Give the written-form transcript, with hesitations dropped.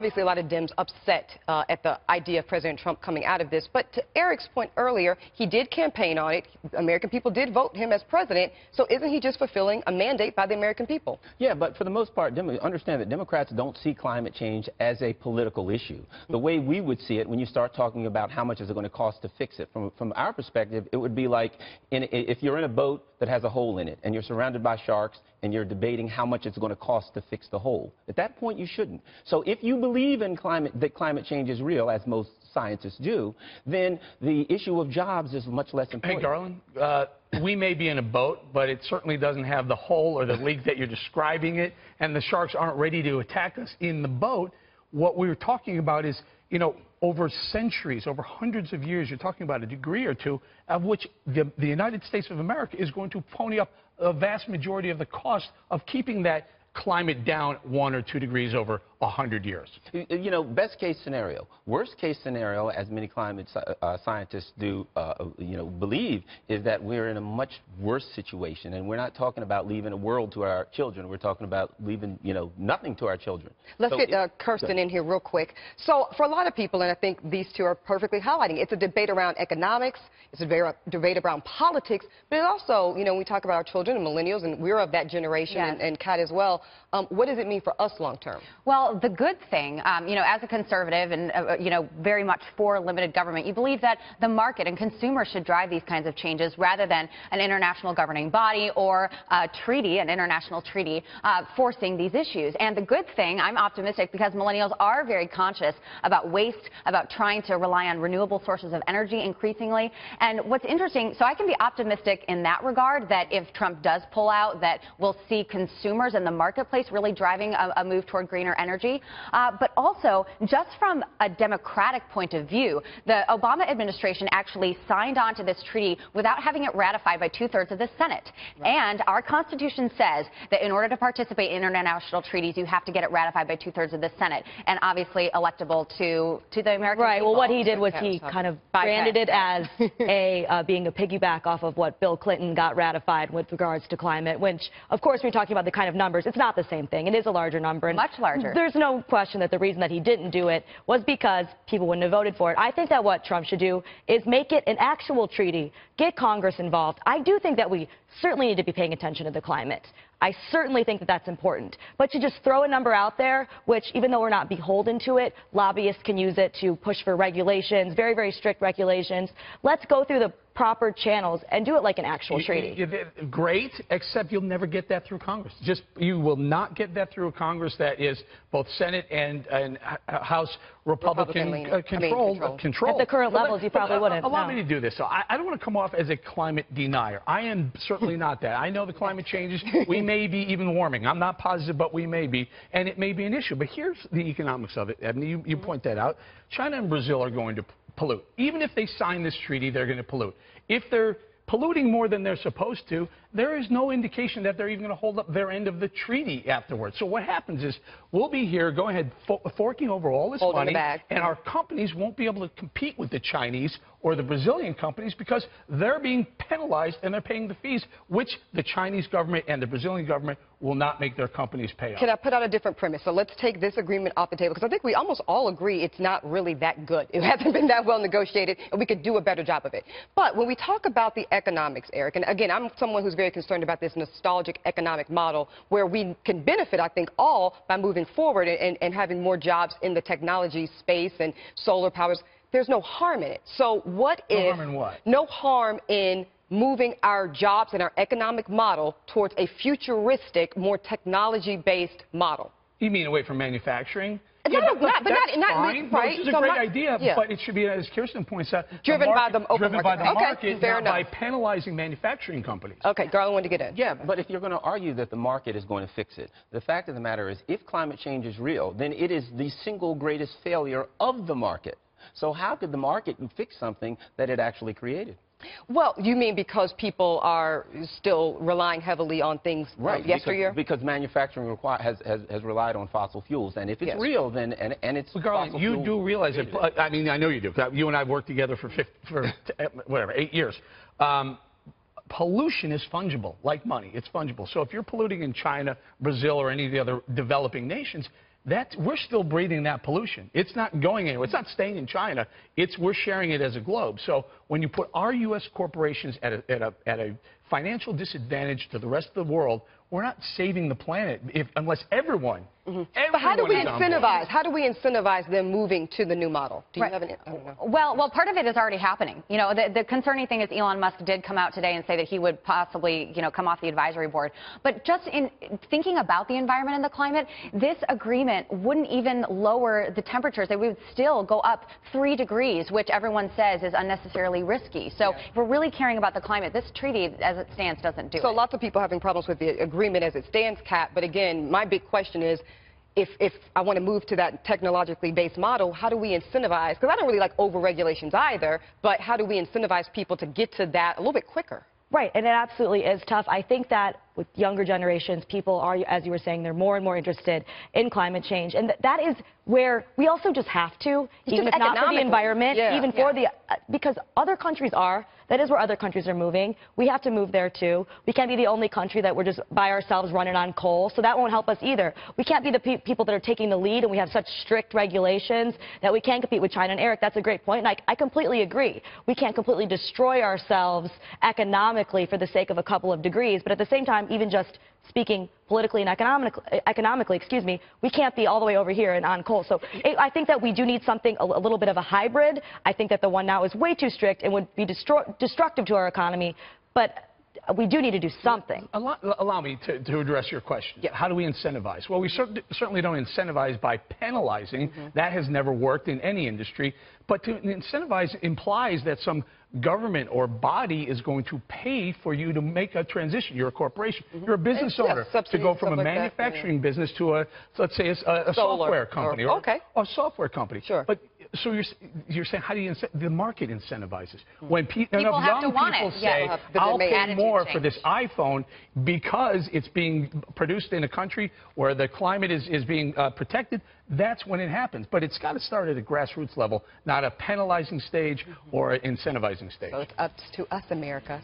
Obviously, a lot of Dems upset at the idea of President Trump coming out of this. But to Eric's point earlier, he did campaign on it. American people did vote him as president. So isn't he just fulfilling a mandate by the American people? Yeah, but for the most part, understand that Democrats don't see climate change as a political issue. The way we would see it when you start talking about how much is it going to cost to fix it, from our perspective, it would be like if you're in a boat that has a hole in it and you're surrounded by sharks and you're debating how much it's going to cost to fix the hole. At that point, you shouldn't. So if you believe in that climate change is real, as most scientists do, then the issue of jobs is much less important. Hey, Garland, we may be in a boat, but it certainly doesn't have the hole or the leak that you're describing it, and the sharks aren't ready to attack us in the boat. What we were talking about is, over centuries, over hundreds of years, you're talking about a degree or two, of which the United States of America is going to pony up a vast majority of the cost of keeping that climate down 1 or 2 degrees over 100 years. Best case scenario. Worst case scenario, as many climate scientists do, believe, is that we're in a much worse situation. And we're not talking about leaving a world to our children. We're talking about leaving, nothing to our children. Let's get Kirsten in here real quick. So for a lot of people, and I think these two are perfectly highlighting, it's a debate around economics, it's a debate around politics, but it also, when we talk about our children and millennials, and we're of that generation, yes, and Kat as well, what does it mean for us long term? Well, the good thing, as a conservative and, very much for limited government, you believe that the market and consumers should drive these kinds of changes rather than an international governing body or a treaty, an international treaty, forcing these issues. And the good thing, I'm optimistic because millennials are very conscious about waste, about trying to rely on renewable sources of energy increasingly. And what's interesting, so I can be optimistic in that regard that if Trump does pull out, that we'll see consumers and the marketplace really driving a move toward greener energy. But also, just from a democratic point of view, the Obama administration actually signed on to this treaty without having it ratified by 2/3 of the Senate. Right. And our Constitution says that in order to participate in international treaties, you have to get it ratified by 2/3 of the Senate, and obviously electable to the American right. people. Well, what he did was he kind of branded it as being a piggyback off of what Bill Clinton got ratified with regards to climate, which, of course, we're talking about the kind of numbers. It's not the same thing. It is a larger number. And much larger. There's no question that the reason that he didn't do it was because people wouldn't have voted for it. I think that what Trump should do is make it an actual treaty, get Congress involved. I do think that we certainly need to be paying attention to the climate. I certainly think that that's important. But to just throw a number out there, which even though we're not beholden to it, lobbyists can use it to push for regulations, very, very strict regulations. Let's go through the proper channels and do it like an actual treaty. Great, except you'll never get that through Congress. You will not get that through a Congress that is both Senate and House Republican control. At the current levels, you probably wouldn't. Allow me to do this. So I don't want to come off as a climate denier. I am certainly not that. I know the climate changes. We may be even warming. I'm not positive, but we may be. And it may be an issue. But here's the economics of it, Ebony. You point that out. China and Brazil are going to pollute. Even if they sign this treaty, they're going to pollute. If they're polluting more than they're supposed to, there is no indication that they're even going to hold up their end of the treaty afterwards. So what happens is we'll be here, go ahead, forking over all this money, and our companies won't be able to compete with the Chinese or the Brazilian companies because they're being penalized and they're paying the fees, which the Chinese government and the Brazilian government will not make their companies pay off. Can I put out a different premise? So let's take this agreement off the table, because I think we almost all agree it's not really that good. It hasn't been that well negotiated, and we could do a better job of it. But when we talk about the economics, Eric, and again, I'm someone who's very concerned about this nostalgic economic model where we can benefit, I think, all by moving forward and having more jobs in the technology space and solar powers. There's no harm in it. So what if... No harm in what? No harm in moving our jobs and our economic model towards a futuristic, more technology-based model. You mean away from manufacturing? Yeah, not right. This is a great idea, but it should be, as Kirsten points out, driven by the market, not by penalizing manufacturing companies. Okay, Garland wanted to get in. Yeah, but if you're going to argue that the market is going to fix it, the fact of the matter is, if climate change is real, then it is the single greatest failure of the market. So how could the market fix something that it actually created? Well, you mean because people are still relying heavily on things yesteryear? Because manufacturing has relied on fossil fuels. And if it's real, then, and it's Garland, you do realize it. I mean, I know you do. You and I have worked together for 8 years. Pollution is fungible, like money. It's fungible. So if you're polluting in China, Brazil, or any of the other developing nations, we're still breathing that pollution. It's not going anywhere. It's not staying in China. We're sharing it as a globe. So when you put our U.S. corporations at a financial disadvantage to the rest of the world, we're not saving the planet unless everyone. But how do we incentivize? How do we incentivize them moving to the new model? Do you have any? I don't know. Well, part of it is already happening. You know, the concerning thing is Elon Musk did come out today and say that he would possibly, come off the advisory board. But just in thinking about the environment and the climate, this agreement wouldn't even lower the temperatures. They would still go up 3 degrees, which everyone says is unnecessarily risky. So if we're really caring about the climate, this treaty, as it stands, doesn't do it. So lots of people having problems with the agreement as it stands, Kat. But again, my big question is, if I want to move to that technologically based model, how do we incentivize? Because I don't really like over-regulations either, but how do we incentivize people to get to that a little bit quicker? Right, and it absolutely is tough. I think that with younger generations, people are, as you were saying, they're more and more interested in climate change. And that is where we also just have to, even if not for the environment, even for the, because other countries are, that is where other countries are moving. We have to move there too. We can't be the only country that we're just by ourselves running on coal, so that won't help us either. We can't be the people that are taking the lead, and we have such strict regulations that we can't compete with China. And Eric, that's a great point, and I completely agree. We can't completely destroy ourselves economically for the sake of a couple of degrees, but at the same time, even just speaking politically and economically, we can't be all the way over here and on coal. So I think that we do need something, a little bit of a hybrid. I think that the one now is way too strict and would be destructive to our economy, but we do need to do something. Allow me to address your question. How do we incentivize? Well, we certainly don't incentivize by penalizing. That has never worked in any industry. But to incentivize implies that some government or body is going to pay for you to make a transition. You're a corporation. You're a business owner. To go from a manufacturing business to let's say, a software company or a software company. But so you're saying, how do you the market incentivizes? When people have to want it. Say, I'll pay more for this iPhone because it's being produced in a country where the climate is being protected, that's when it happens. But it's got to start at a grassroots level, not a penalizing stage or an incentivizing stage. So it's up to us, America.